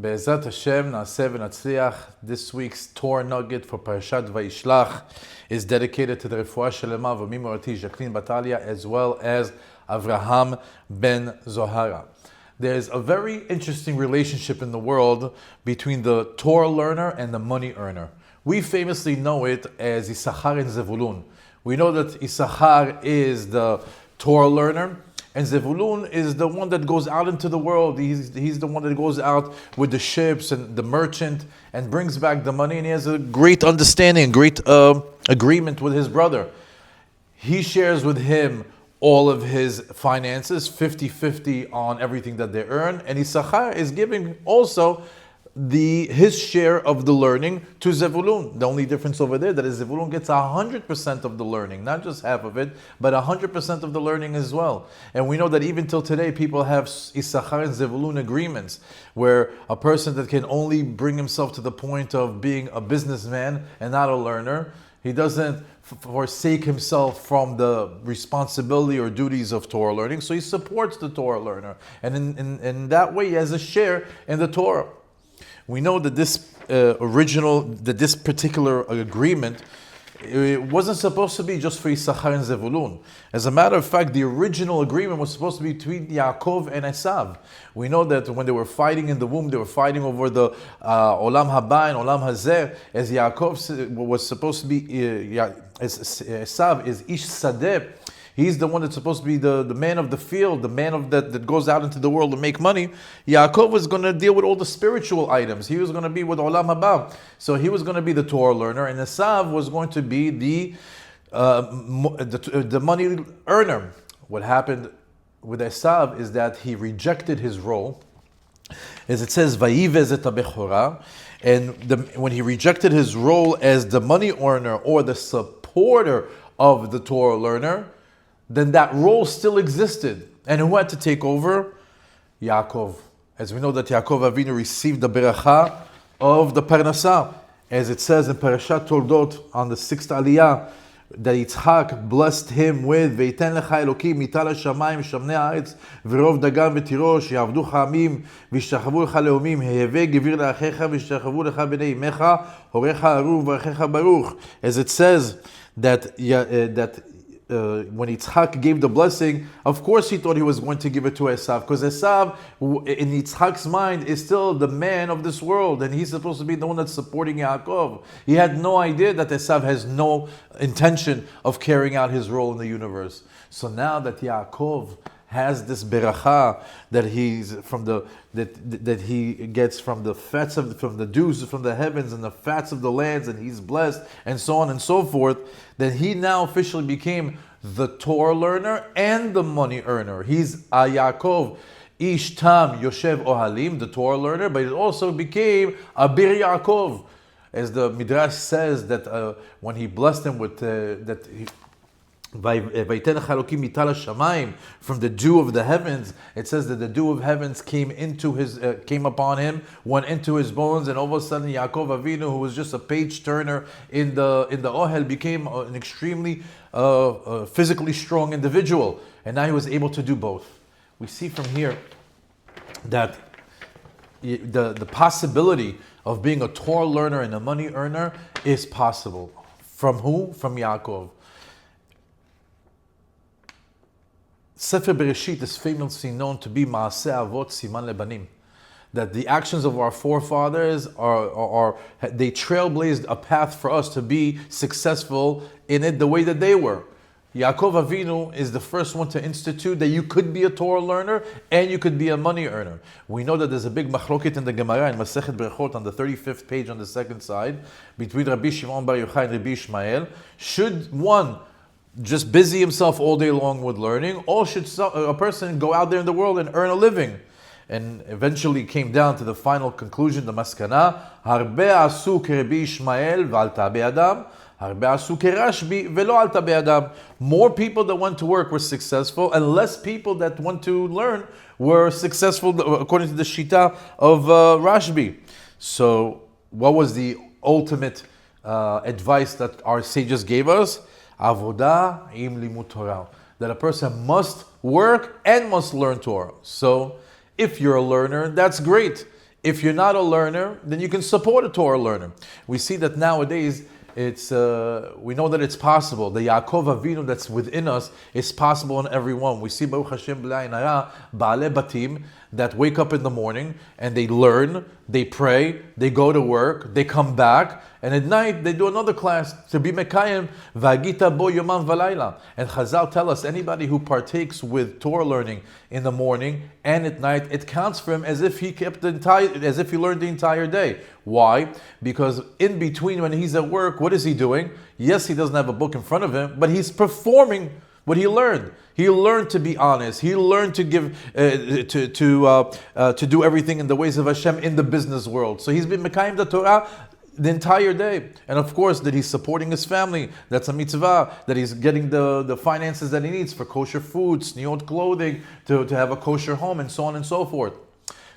Be'ezrat Hashem, Naaseh v'natzliach. This week's Torah nugget for Parashat Vayishlach is dedicated to the Refuah Shelema of Mimorati Jacqueline Batalia as well as Avraham ben Zohara. There's a very interesting relationship in the world between the Torah learner and the money earner. We famously know it as Issachar and Zevulun. We know that Issachar is the Torah learner, and Zevulun is the one that goes out into the world. He's the one that goes out with the ships and the merchant and brings back the money, and he has a great understanding, great agreement with his brother. He shares with him all of his finances, 50-50 on everything that they earn, and Issachar is giving also his share of the learning to Zevulun. The only difference over there that is Zevulun gets 100% of the learning, not just half of it, but 100% of the learning as well. And we know that even till today, people have Issachar and Zevulun agreements, where a person that can only bring himself to the point of being a businessman and not a learner, he doesn't forsake himself from the responsibility or duties of Torah learning, so he supports the Torah learner. And in that way, he has a share in the Torah. We know that this particular agreement, it wasn't supposed to be just for Issachar and Zevulun. As a matter of fact, the original agreement was supposed to be between Yaakov and Esav. We know that when they were fighting in the womb, they were fighting over the Olam Haba and Olam Hazeh, as Yaakov was supposed to be, Esav is Ish Sadeh. He's the one that's supposed to be the man of the field, the man that goes out into the world to make money. Yaakov was going to deal with all the spiritual items. He was going to be with Olam Haba. So he was going to be the Torah learner, and Esav was going to be the money earner. What happened with Esav is that he rejected his role. As it says, Vayivez et ha-bechorah. And when he rejected his role as the money earner or the supporter of the Torah learner, then that role still existed. And who had to take over? Yaakov. As we know that Yaakov Avinu received the beracha of the parnasah. As it says in Parashat Toldot on the 6th Aliyah, that Yitzchak blessed him with Veiten lecha Elokim mital hashamayim shamnei haaretz v'rov dagan v'tirosh yavducha amim v'yishtachavu lecha leomim heheve gevir le'achecha v'yishtachavu lecha b'nei imecha horecha aruv v'achecha baruch. As it says that when Yitzchak gave the blessing, of course he thought he was going to give it to Esav, because Esav, in Yitzchak's mind, is still the man of this world, and he's supposed to be the one that's supporting Yaakov. He had no idea that Esav has no intention of carrying out his role in the universe. So now that Yaakov has this beracha that that he gets from the fats from the dews from the heavens and the fats of the lands, and he's blessed, and so on and so forth, that he now officially became the Torah learner and the money earner. He's a Yaakov Ish Tam Yoshev Ohalim, the Torah learner, but it also became a Bir Yaakov, as the Midrash says that when he blessed him with from the dew of the heavens, it says that the dew of heavens came upon him, went into his bones, and all of a sudden Yaakov Avinu, who was just a page turner in the Ohel, became an extremely physically strong individual, and now he was able to do both. We see from here that the possibility of being a Torah learner and a money earner is possible. From who? From Yaakov. Sefer Bereshit is famously known to be Maaseh Avot Siman Lebanim, that the actions of our forefathers they trailblazed a path for us to be successful in it the way that they were. Yaakov Avinu is the first one to institute that you could be a Torah learner and you could be a money earner. We know that there's a big machloket in the Gemara in Masechet Berachot on the 35th page on the second side between Rabbi Shimon Bar Yochai and Rabbi Ishmael. Should one just busy himself all day long with learning, or should a person go out there in the world and earn a living? And eventually came down to the final conclusion, the maskana, Harbe asu keRabbi Ishmael v'alta be'adam, Harbe asu keRashbi ve'lo alta be'adam. More people that went to work were successful, and less people that went to learn were successful, according to the Shita of Rashbi. So what was the ultimate advice that our sages gave us? Avodah im limud Torah. That a person must work and must learn Torah. So if you're a learner, that's great. If you're not a learner, then you can support a Torah learner. We see that nowadays, we know that it's possible. The Yaakov Avinu that's within us is possible in everyone. We see Baruch Hashem B'lai Nara, Ba'ale Batim, that wake up in the morning and they learn, they pray, they go to work, they come back, and at night they do another class to be Mekayim, V'agita bo yomam v'layla. And Chazal tell us anybody who partakes with Torah learning in the morning and at night, it counts for him as if he learned the entire day. Why? Because in between when he's at work, what is he doing? Yes, he doesn't have a book in front of him, but he's performing what he learned. He learned to be honest. He learned to give, to do everything in the ways of Hashem in the business world. So he's been Mekayim the Torah the entire day. And of course, that he's supporting his family. That's a mitzvah. That he's getting the finances that he needs for kosher food, sniot clothing, to have a kosher home, and so on and so forth.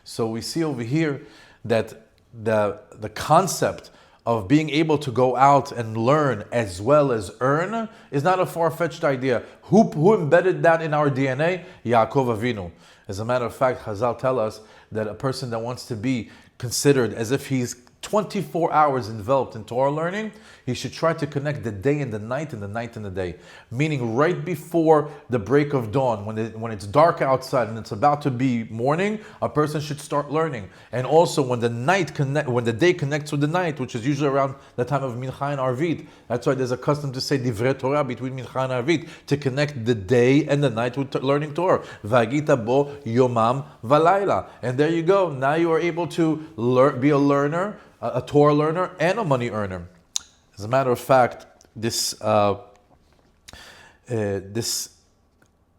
So we see over here that the concept of being able to go out and learn as well as earn is not a far-fetched idea. Who embedded that in our DNA? Yaakov Avinu. As a matter of fact, Chazal tell us that a person that wants to be considered as if he's 24 hours enveloped in Torah learning, he should try to connect the day and the night and the night and the day. Meaning right before the break of dawn, when it's dark outside and it's about to be morning, a person should start learning. And also when the day connects with the night, which is usually around the time of Mincha and Arvit. That's why there's a custom to say Divrei Torah between Mincha and Arvit, to connect the day and the night with learning Torah. V'agita bo yomam v'layla. And there you go. Now you are able to be a learner, a Torah learner, and a money earner. As a matter of fact, this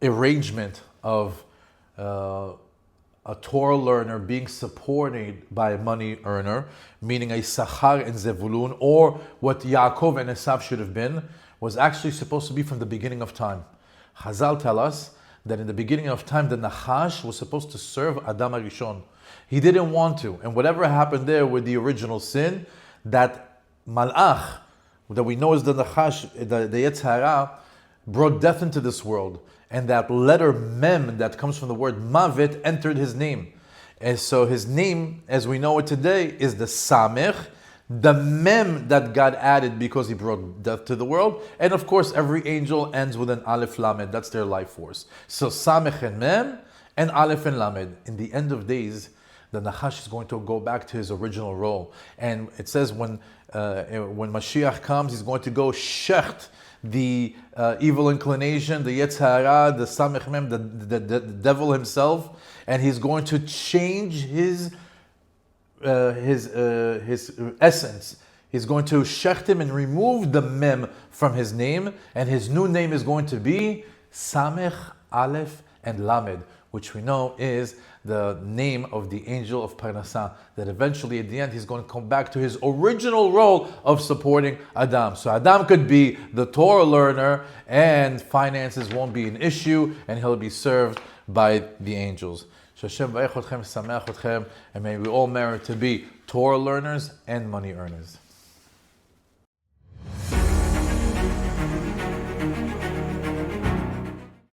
arrangement of a Torah learner being supported by a money earner, meaning a Sachar and Zevulun, or what Yaakov and Esav should have been, was actually supposed to be from the beginning of time. Chazal tell us that in the beginning of time, the Nachash was supposed to serve Adam HaRishon. He didn't want to. And whatever happened there with the original sin, that Malach, that we know is the Nachash, the Yetzer Hara, brought death into this world. And that letter Mem that comes from the word Mavet entered his name. And so his name, as we know it today, is the Samech, the Mem that God added because he brought death to the world. And of course, every angel ends with an Aleph Lamed. That's their life force. So Samech and Mem, and Aleph and Lamed. In the end of days, the Nachash is going to go back to his original role. And it says when Mashiach comes, he's going to go shecht the evil inclination, the Yetzer Hara, the Samech Mem, the devil himself, and he's going to change his essence. He's going to shecht him and remove the Mem from his name, and his new name is going to be Samech, Aleph, and Lamed, which we know is the name of the angel of Parnasah, that eventually at the end he's going to come back to his original role of supporting Adam. So Adam could be the Torah learner and finances won't be an issue and he'll be served by the angels. Hashem vayich otchem, sameach otchem, and may we all merit to be Torah learners and money earners.